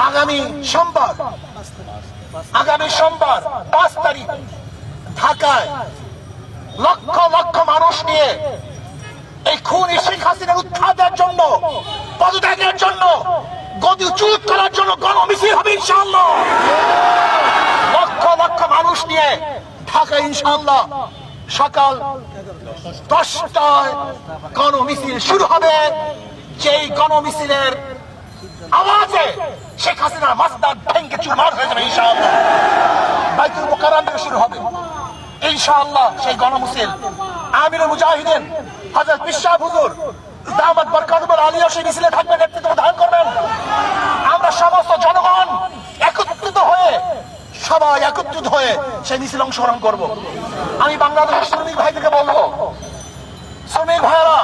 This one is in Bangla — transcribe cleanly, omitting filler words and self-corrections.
আগামী সোমবার 5 তারিখ ঢাকায় লক্ষ লক্ষ মানুষ নিয়ে এই খুনি শেখ হাসিনার উৎখাতের জন্য, পদত্যাগের জন্য, গতিচ্যুত করার জন্য গণমিছিল হবে ইনশাআল্লাহ। লক্ষ লক্ষ মানুষ নিয়ে ঢাকা ইনশাআল্লাহ সকাল 10টায় গণমিছিল শুরু হবে। যেই গণমিছিলের আওয়াজে শেখ হাসিনার মাস্তাদ ভেঙ্গে চুরমার হয়ে যাবে ইনশাআল্লাহ। বাইতুল মুকাররম থেকে শুরু হবে ইনশাআল্লাহ সেই গণমিছিল। আমিরুল মুজাহিদিন হযরত পিশাব হুজুর দামাত বরকাতুল আলিয়া সেই মিছিলে থাকবেন, নেতৃত্ব ধারণ করবেন। আমরা সমস্ত জনগণ সবাই একত্রিত হয়ে সেই মিছিল অংশগ্রহণ করব। আমি বাংলাদেশের শ্রমিক ভাইদেরকে বলবো, শ্রমিক ভাইয়েরা